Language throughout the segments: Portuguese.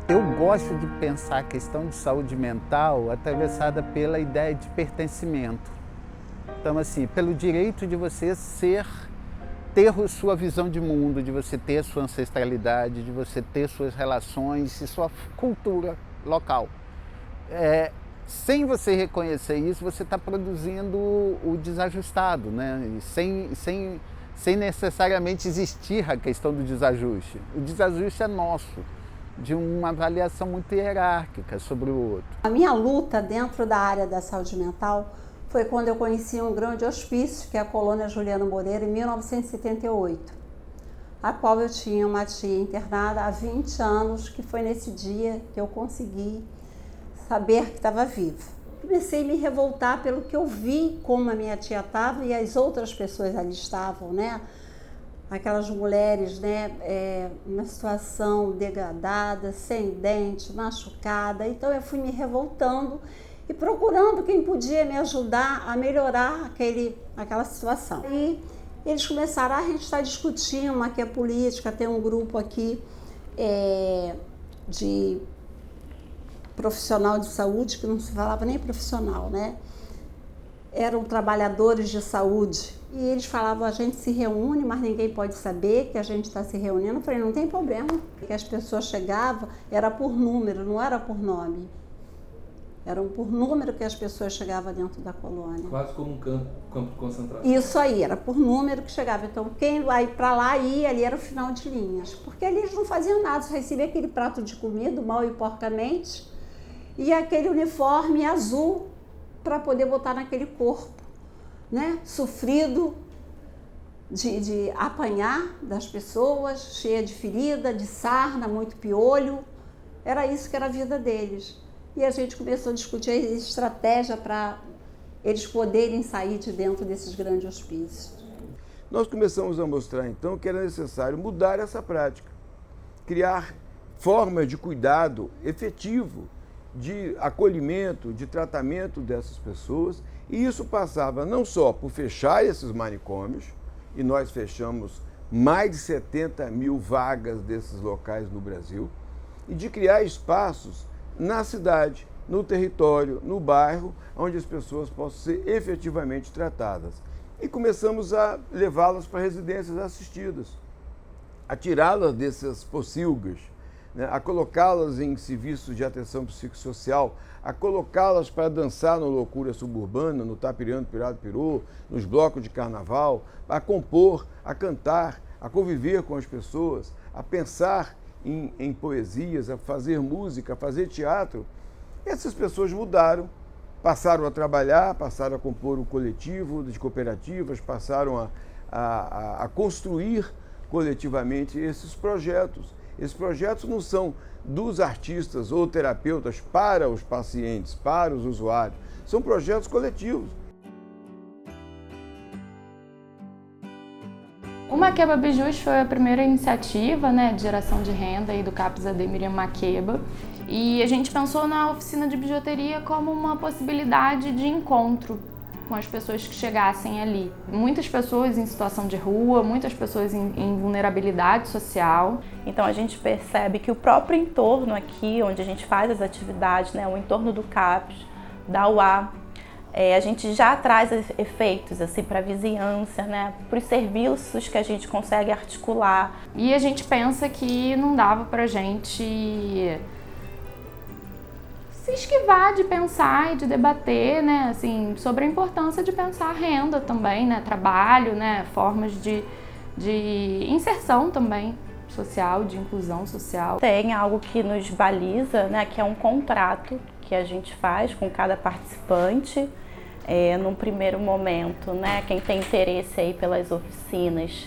Eu gosto de pensar a questão de saúde mental atravessada pela ideia de pertencimento. Então, assim, pelo direito de você ter sua visão de mundo, de você ter sua ancestralidade, de você ter suas relações e sua cultura local. Sem você reconhecer isso, você está produzindo o desajustado, né? E sem necessariamente existir a questão do desajuste. O desajuste é nosso, de uma avaliação muito hierárquica sobre o outro. A minha luta dentro da área da saúde mental foi quando eu conheci um grande hospício, que é a Colônia Juliano Moreira, em 1978, a qual eu tinha uma tia internada há 20 anos, que foi nesse dia que eu consegui saber que estava viva. Comecei a me revoltar pelo que eu vi, como a minha tia estava e as outras pessoas ali estavam, né? Aquelas mulheres, né, numa situação degradada, sem dente, machucada. Então eu fui me revoltando e procurando quem podia me ajudar a melhorar aquela situação. E eles começaram, a gente está discutindo aqui a política, tem um grupo aqui de profissional de saúde, que não se falava nem profissional, né? Eram trabalhadores de saúde. E eles falavam, a gente se reúne, mas ninguém pode saber que a gente está se reunindo. Eu falei, não tem problema. Porque as pessoas chegavam, era por número, não era por nome. Era por número que as pessoas chegavam dentro da colônia. Quase como um campo de concentração. Isso aí, era por número que chegava. Então, quem vai para lá ia, ali era o final de linhas. Porque ali eles não faziam nada, só recebia aquele prato de comida, mal e porcamente, e aquele uniforme azul para poder botar naquele corpo, né? Sofrido de apanhar das pessoas, cheia de ferida, de sarna, muito piolho. Era isso que era a vida deles. E a gente começou a discutir a estratégia para eles poderem sair de dentro desses grandes hospícios. Nós começamos a mostrar, então, que era necessário mudar essa prática, criar formas de cuidado efetivo, de acolhimento, de tratamento dessas pessoas, e isso passava não só por fechar esses manicômios, e nós fechamos mais de 70 mil vagas desses locais no Brasil, e de criar espaços na cidade, no território, no bairro, onde as pessoas possam ser efetivamente tratadas. E começamos a levá-las para residências assistidas, a tirá-las dessas pocilgas, né, a colocá-las em serviços de atenção psicossocial, a colocá-las para dançar no Loucura Suburbana, no Tapirando Pirado Pirô, nos blocos de carnaval, a compor, a cantar, a conviver com as pessoas, a pensar em poesias, a fazer música, a fazer teatro. Essas pessoas mudaram, passaram a trabalhar, passaram a compor um coletivo de cooperativas, passaram a construir coletivamente esses projetos. Esses projetos não são dos artistas ou terapeutas para os pacientes, para os usuários. São projetos coletivos. O Maqueba Bijus foi a primeira iniciativa, né, de geração de renda aí do CAPS AD Miriam Maqueba. E a gente pensou na oficina de bijuteria como uma possibilidade de encontro com as pessoas que chegassem ali. Muitas pessoas em situação de rua, muitas pessoas em vulnerabilidade social. Então a gente percebe que o próprio entorno aqui, onde a gente faz as atividades, né, o entorno do CAPS, da UA, a gente já traz efeitos assim, para a vizinhança, né, para os serviços que a gente consegue articular. E a gente pensa que não dava para a gente se esquivar de pensar e de debater, né, assim, sobre a importância de pensar renda também, né, trabalho, né, formas de inserção também social, de inclusão social. Tem algo que nos baliza, né, que é um contrato que a gente faz com cada participante. Num primeiro momento, né, quem tem interesse aí pelas oficinas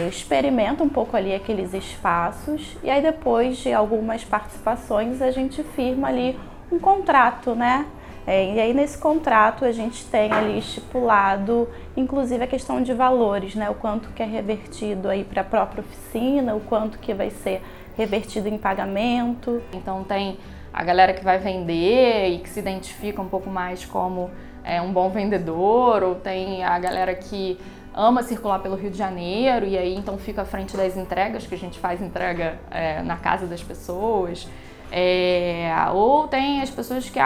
experimenta um pouco ali aqueles espaços e aí depois de algumas participações a gente firma ali um contrato, né? E aí nesse contrato a gente tem ali estipulado inclusive a questão de valores, né? O quanto que é revertido aí para a própria oficina, o quanto que vai ser revertido em pagamento. Então tem a galera que vai vender e que se identifica um pouco mais como um bom vendedor, ou tem a galera que ama circular pelo Rio de Janeiro e aí então fica à frente das entregas, que a gente faz entrega na casa das pessoas. Ou tem as pessoas que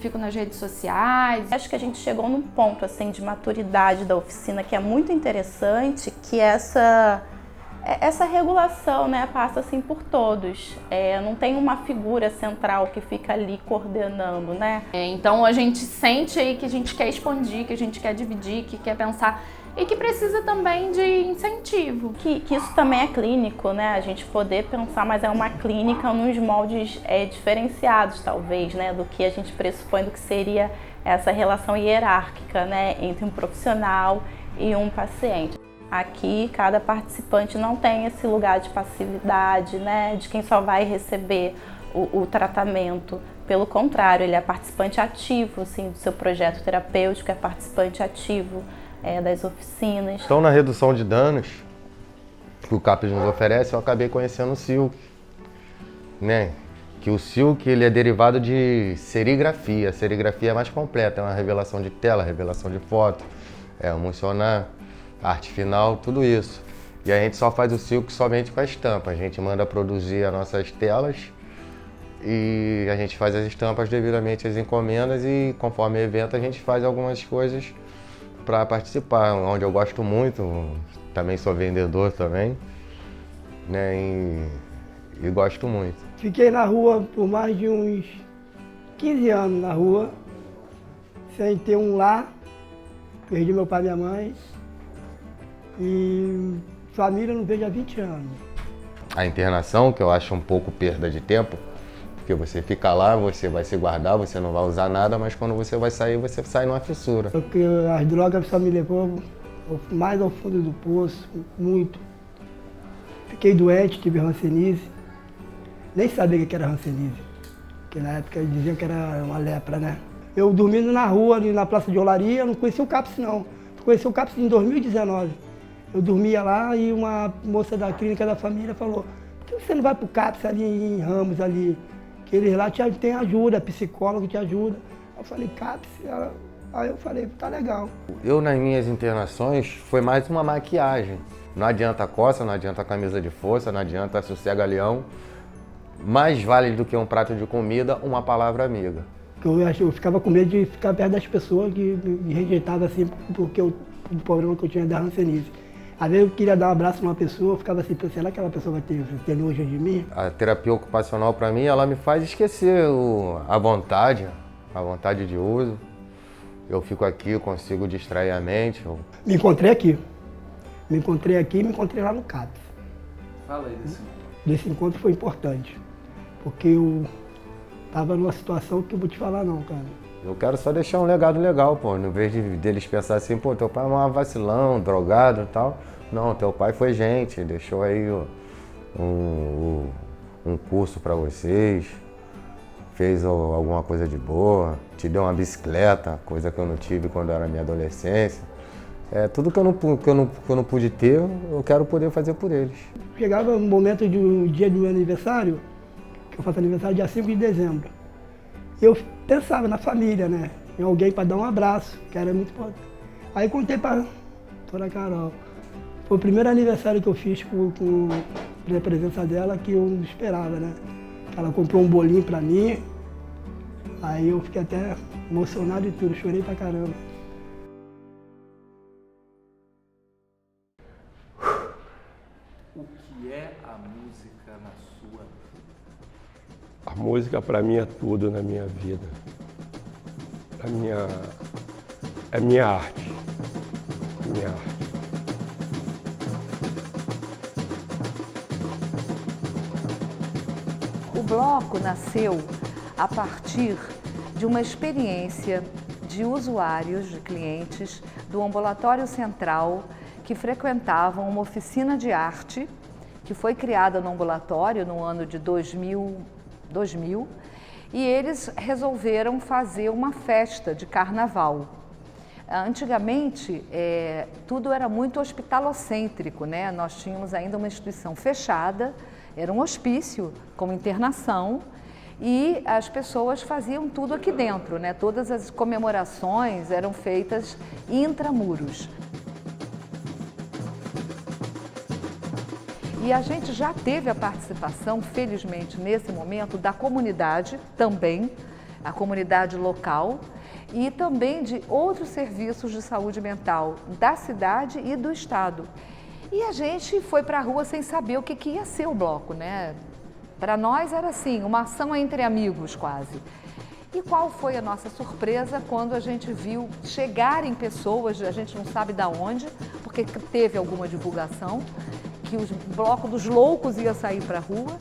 ficam nas redes sociais. Acho que a gente chegou num ponto assim de maturidade da oficina que é muito interessante, que essa regulação, né, passa assim por todos. Não tem uma figura central que fica ali coordenando, né? Então a gente sente aí que a gente quer expandir, que a gente quer dividir, que quer pensar e que precisa também de incentivo. Que isso também é clínico, né? A gente poder pensar, mas é uma clínica nos moldes diferenciados, talvez, né? Do que a gente pressupõe do que seria essa relação hierárquica, né? Entre um profissional e um paciente. Aqui, cada participante não tem esse lugar de passividade, né? De quem só vai receber o tratamento. Pelo contrário, ele é participante ativo, assim, do seu projeto terapêutico, é participante ativo das oficinas. Então, na redução de danos que o CAPES nos oferece, eu acabei conhecendo o Silk, né? Que o Silk, ele é derivado de serigrafia. A serigrafia é mais completa, é uma revelação de tela, revelação de foto, emocionar, arte final, tudo isso. E a gente só faz o Silk somente com a estampa. A gente manda produzir as nossas telas e a gente faz as estampas devidamente às encomendas e conforme o evento a gente faz algumas coisas para participar, onde eu gosto muito, também sou vendedor também, né, e gosto muito. Fiquei na rua por mais de uns 15 anos na rua, sem ter um lar, perdi meu pai e minha mãe, e família não vejo há 20 anos. A internação, que eu acho um pouco perda de tempo, porque você fica lá, você vai se guardar, você não vai usar nada, mas quando você vai sair, você sai numa fissura. Porque as drogas só me levou mais ao fundo do poço, muito. Fiquei doente, tive hanseníase. Nem sabia o que era hanseníase, porque na época diziam que era uma lepra, né? Eu dormindo na rua, ali na Praça de Olaria, não conhecia o CAPES não. Conheci o CAPES em 2019. Eu dormia lá e uma moça da clínica da família falou: por que você não vai pro CAPES ali em Ramos, ali? Que eles lá tem ajuda, psicólogo te ajuda. Eu falei, CAPES? Aí eu falei, tá legal. Eu, nas minhas internações, foi mais uma maquiagem. Não adianta coça, não adianta camisa de força, não adianta sossega-leão. Mais vale do que um prato de comida, uma palavra amiga. Eu ficava com medo de ficar perto das pessoas que me rejeitavam assim, porque o problema que eu tinha da hanseníase. Às vezes eu queria dar um abraço numa pessoa, eu ficava assim, será que aquela pessoa vai ter nojo de mim? A terapia ocupacional, para mim, ela me faz esquecer a vontade de uso. Eu fico aqui, eu consigo distrair a mente. Me encontrei aqui. Me encontrei lá no CAPES. Fala aí desse encontro. Desse encontro foi importante, porque eu estava numa situação que eu vou te falar não, cara. Eu quero só deixar um legado legal, pô, no vez deles pensar assim, pô, teu pai é um vacilão, drogado e tal. Não, teu pai foi gente, deixou aí um curso pra vocês, fez alguma coisa de boa, te deu uma bicicleta, coisa que eu não tive quando era minha adolescência. Tudo que eu não pude ter, eu quero poder fazer por eles. Chegava o momento do dia do meu aniversário, que eu faço aniversário dia 5 de dezembro. Eu pensava na família, né? Em alguém para dar um abraço, que era muito importante. Aí contei para Dona Carol. Foi o primeiro aniversário que eu fiz com a presença dela, que eu não esperava, né? Ela comprou um bolinho para mim, aí eu fiquei até emocionado e tudo, chorei pra caramba. O que é a música na sua vida? A música para mim é tudo na minha vida. É minha arte. Minha arte. O bloco nasceu a partir de uma experiência de usuários, de clientes do Ambulatório Central que frequentavam uma oficina de arte que foi criada no ambulatório no ano de 2000 e eles resolveram fazer uma festa de carnaval. Antigamente, tudo era muito hospitalocêntrico, né? Nós tínhamos ainda uma instituição fechada, era um hospício com internação e as pessoas faziam tudo aqui dentro, né? Todas as comemorações eram feitas intramuros. E a gente já teve a participação, felizmente, nesse momento, da comunidade também, a comunidade local, e também de outros serviços de saúde mental da cidade e do estado. E a gente foi para a rua sem saber o que ia ser o bloco, né? Para nós era assim, uma ação entre amigos quase. E qual foi a nossa surpresa quando a gente viu chegarem pessoas, a gente não sabe de onde, porque teve alguma divulgação, que o bloco dos loucos ia sair para a rua.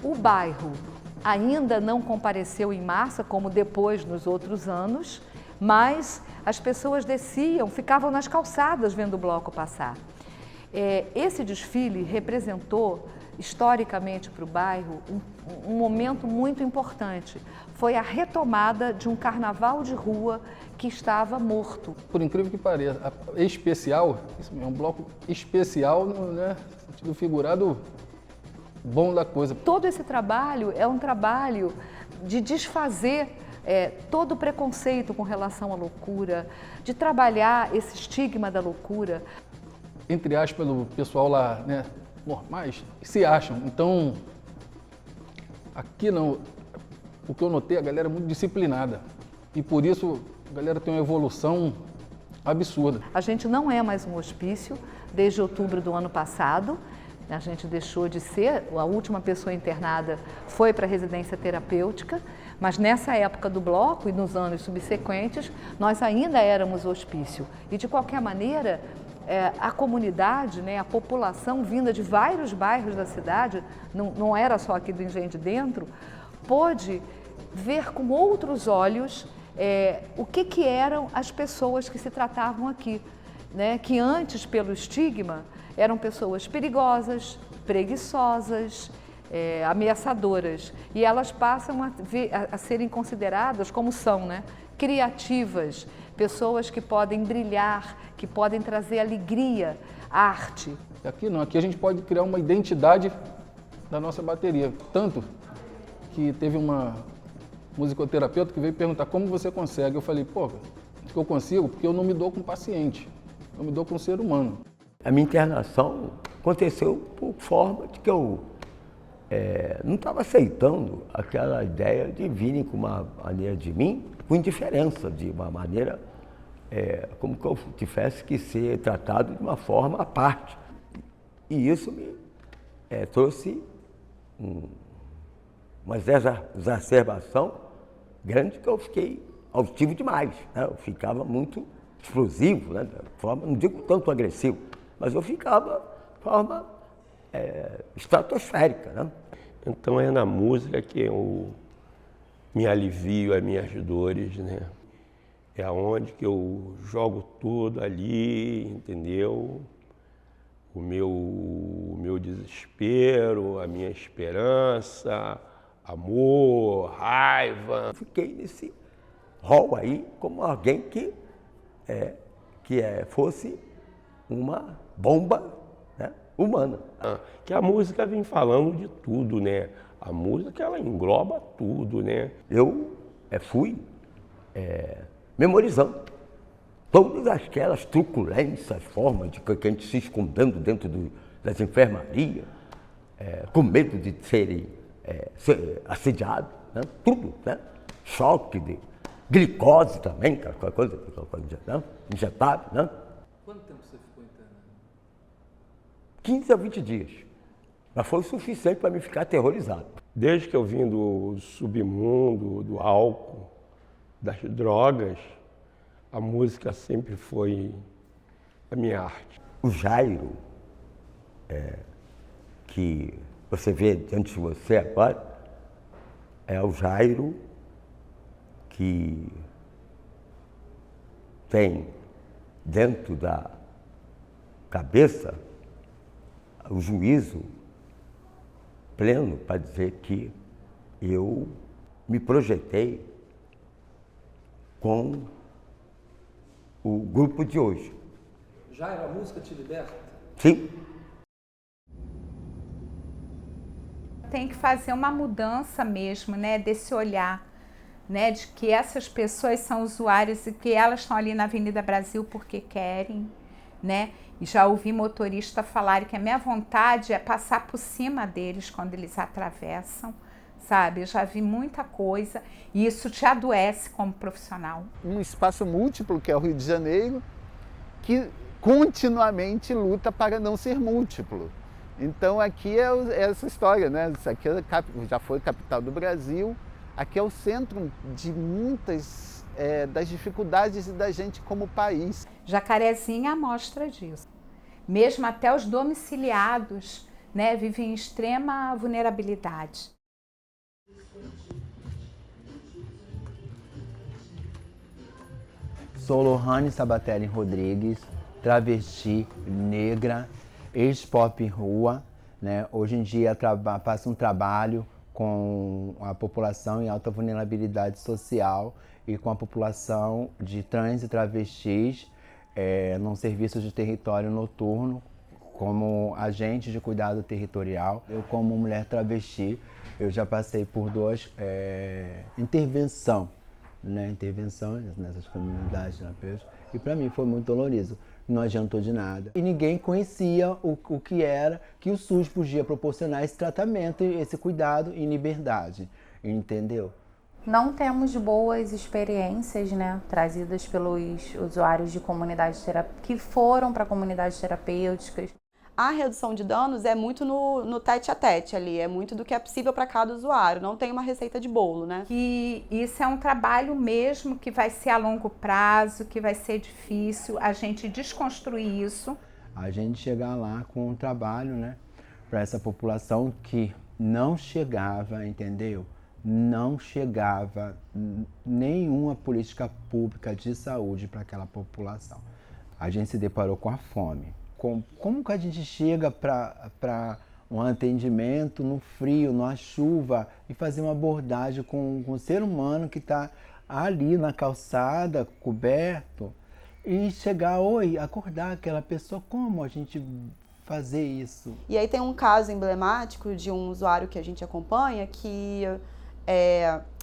O bairro ainda não compareceu em massa, como depois nos outros anos, mas as pessoas desciam, ficavam nas calçadas vendo o bloco passar. Esse desfile representou, historicamente para o bairro, um momento muito importante. Foi a retomada de um carnaval de rua que estava morto. Por incrível que pareça, especial, isso mesmo, um bloco especial, né, no sentido figurado bom da coisa. Todo esse trabalho é um trabalho de desfazer todo o preconceito com relação à loucura, de trabalhar esse estigma da loucura. Entre aspas, pelo pessoal lá, né, normais, se acham. Então, aqui não, o que eu notei, a galera é muito disciplinada. E por isso, a galera tem uma evolução absurda. A gente não é mais um hospício desde outubro do ano passado. A gente deixou de ser, a última pessoa internada foi para a residência terapêutica, mas nessa época do bloco e nos anos subsequentes, nós ainda éramos hospício. E de qualquer maneira, a comunidade, né, a população vinda de vários bairros da cidade, não era só aqui do Engenho de Dentro, pôde ver com outros olhos o que eram as pessoas que se tratavam aqui, né, que antes, pelo estigma, eram pessoas perigosas, preguiçosas, ameaçadoras. E elas passam a serem consideradas como são, né, criativas, pessoas que podem brilhar, que podem trazer alegria, arte. Aqui não, aqui a gente pode criar uma identidade da nossa bateria. Tanto que teve uma musicoterapeuta que veio perguntar como você consegue. Eu falei, pô, eu consigo porque eu não me dou com paciente, eu me dou com um ser humano. A minha internação aconteceu por forma de que eu não estava aceitando aquela ideia de virem com uma maneira de mim, com indiferença, de uma maneira como que eu tivesse que ser tratado de uma forma à parte. E isso me trouxe uma exacerbação grande, que eu fiquei altivo demais, né? Eu ficava muito explosivo, né? De forma, não digo tanto agressivo, mas eu ficava de forma estratosférica, né? Então é na música que eu me alivio as minhas dores, né? É onde que eu jogo tudo ali, entendeu? O meu desespero, a minha esperança, amor, raiva. Fiquei nesse rol aí como alguém que fosse uma bomba, né, humana. Que a música vem falando de tudo, né? A música, ela engloba tudo, né? Eu fui memorizando todas aquelas truculências, formas de que a gente se escondendo dentro das enfermarias, com medo de ser assediado, né? Tudo, né? Choque de glicose também, aquela coisa né? Injetável, né? Quanto tempo você ficou internado? 15 a 20 dias. Mas foi o suficiente para me ficar aterrorizado. Desde que eu vim do submundo, do álcool, das drogas, a música sempre foi a minha arte. O Jairo, que você vê diante de você agora, é o Jairo que tem dentro da cabeça o juízo pleno para dizer que eu me projetei com o grupo de hoje. Jairo, a música te liberta? Sim. Tem que fazer uma mudança mesmo, né, desse olhar, né, de que essas pessoas são usuários e que elas estão ali na Avenida Brasil porque querem, né, E já ouvi motorista falarem que a minha vontade é passar por cima deles quando eles atravessam, sabe? Eu já vi muita coisa e isso te adoece como profissional. Um espaço múltiplo, que é o Rio de Janeiro, que continuamente luta para não ser múltiplo. Então aqui é essa história, né? Isso aqui já foi capital do Brasil, aqui é o centro de muitas das dificuldades da gente como país. Jacarezinho é a mostra disso. Mesmo até os domiciliados, né, vivem em extrema vulnerabilidade. Sou Lohane Sabatelli Rodrigues, travesti, negra, ex-pop rua, né? Hoje em dia faço um trabalho com a população em alta vulnerabilidade social e com a população de trans e travestis num serviço de território noturno como agente de cuidado territorial. Eu, como mulher travesti, eu já passei por duas intervenções nessas comunidades terapêuticas e para mim foi muito doloroso. Não adiantou de nada. E ninguém conhecia o que era que o SUS podia proporcionar esse tratamento, esse cuidado em liberdade, entendeu? Não temos boas experiências, né, trazidas pelos usuários de comunidades que foram para comunidades terapêuticas. A redução de danos é muito no tete a tete ali, é muito do que é possível para cada usuário, não tem uma receita de bolo, né? E isso é um trabalho mesmo que vai ser a longo prazo, que vai ser difícil a gente desconstruir isso. A gente chegar lá com um trabalho, né, para essa população que não chegava, entendeu? Não chegava nenhuma política pública de saúde para aquela população. A gente se deparou com a fome. Como que a gente chega para um atendimento no frio, na chuva, e fazer uma abordagem com um ser humano que está ali na calçada, coberto, e chegar, acordar aquela pessoa? Como a gente fazer isso? E aí tem um caso emblemático de um usuário que a gente acompanha que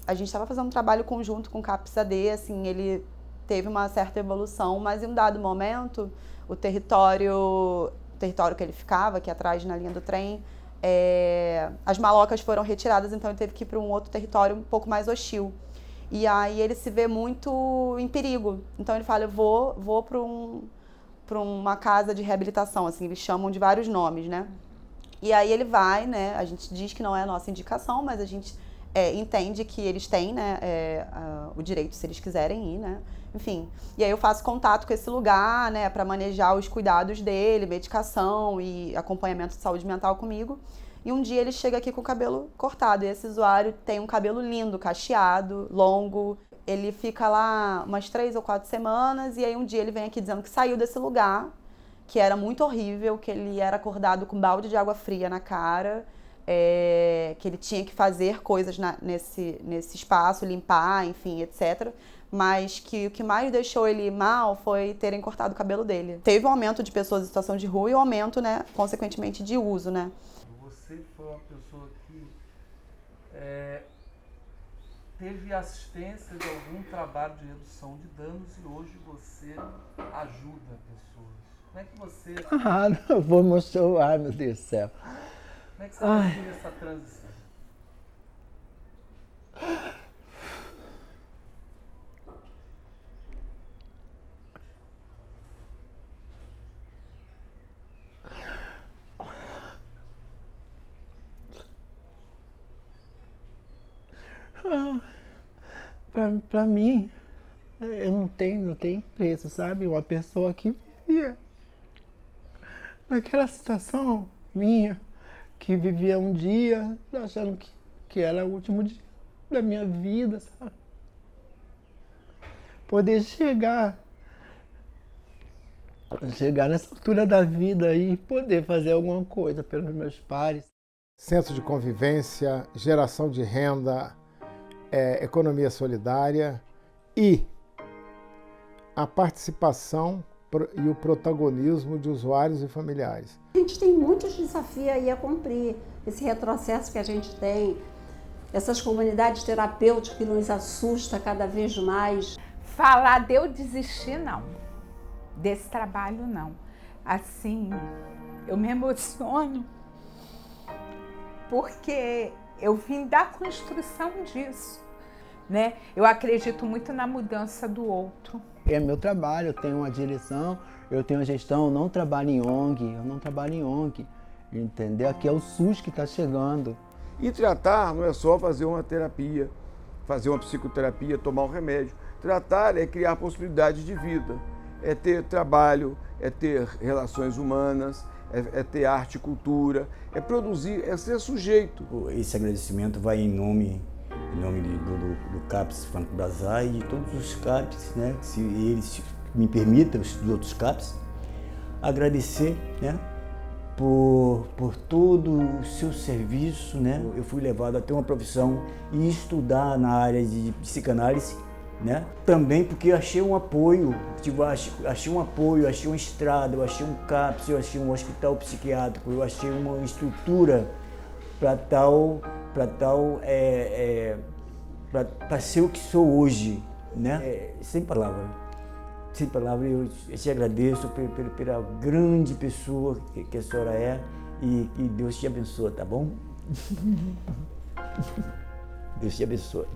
a gente estava fazendo um trabalho conjunto com o CAPS AD, assim, ele teve uma certa evolução, mas em um dado momento o território que ele ficava, que é atrás na linha do trem, as malocas foram retiradas, então ele teve que ir para um outro território um pouco mais hostil. E aí ele se vê muito em perigo. Então ele fala, eu vou para uma casa de reabilitação, assim, eles chamam de vários nomes, né? E aí ele vai, né? A gente diz que não é a nossa indicação, mas a gente entende que eles têm, né, o direito, se eles quiserem ir, né? Enfim, e aí eu faço contato com esse lugar, né, para manejar os cuidados dele, medicação e acompanhamento de saúde mental comigo. E um dia ele chega aqui com o cabelo cortado, e esse usuário tem um cabelo lindo, cacheado, longo. Ele fica lá umas 3 ou 4 semanas, e aí um dia ele vem aqui dizendo que saiu desse lugar, que era muito horrível, que ele era acordado com um balde de água fria na cara, que ele tinha que fazer coisas nesse espaço, limpar, enfim, etc., mas que o que mais deixou ele mal foi terem cortado o cabelo dele. Teve um aumento de pessoas em situação de rua e um aumento, né, consequentemente, de uso, né? Você foi uma pessoa que teve assistência de algum trabalho de redução de danos e hoje você ajuda pessoas. Como é que você... não vou mostrar, ai meu Deus do céu. Como é que você define essa transição? Pra mim, eu não tenho preço, sabe? Uma pessoa que vivia naquela situação minha, que vivia um dia achando que era o último dia da minha vida, sabe? Poder chegar nessa altura da vida e poder fazer alguma coisa pelos meus pares. Centro de convivência, geração de renda, economia solidária e a participação e o protagonismo de usuários e familiares. A gente tem muitos desafios aí a cumprir, esse retrocesso que a gente tem, essas comunidades terapêuticas que nos assusta cada vez mais. Falar de eu desistir, não. Desse trabalho, não. assim, eu me emociono porque eu vim da construção disso, né? Eu acredito muito na mudança do outro. É meu trabalho, eu tenho uma direção, eu tenho uma gestão, eu não trabalho em ONG, entendeu? Aqui é o SUS que está chegando. E tratar não é só fazer uma terapia, fazer uma psicoterapia, tomar um remédio. Tratar é criar possibilidades de vida, é ter trabalho, é ter relações humanas, é ter arte e cultura, é produzir, é ser sujeito. Esse agradecimento vai em nome do CAPS Franco Bazar e de todos os CAPS, né, se eles me permitam, os outros CAPS, agradecer, né, por todo o seu serviço, né. Eu fui levado a ter uma profissão e estudar na área de psicanálise, né? Também porque eu achei um apoio, achei uma estrada, eu achei um CAPS, eu achei um hospital psiquiátrico, eu achei uma estrutura para ser o que sou hoje, né? Sem palavras, eu te agradeço pela grande pessoa que a senhora é e Deus te abençoe, tá bom? Deus te abençoe.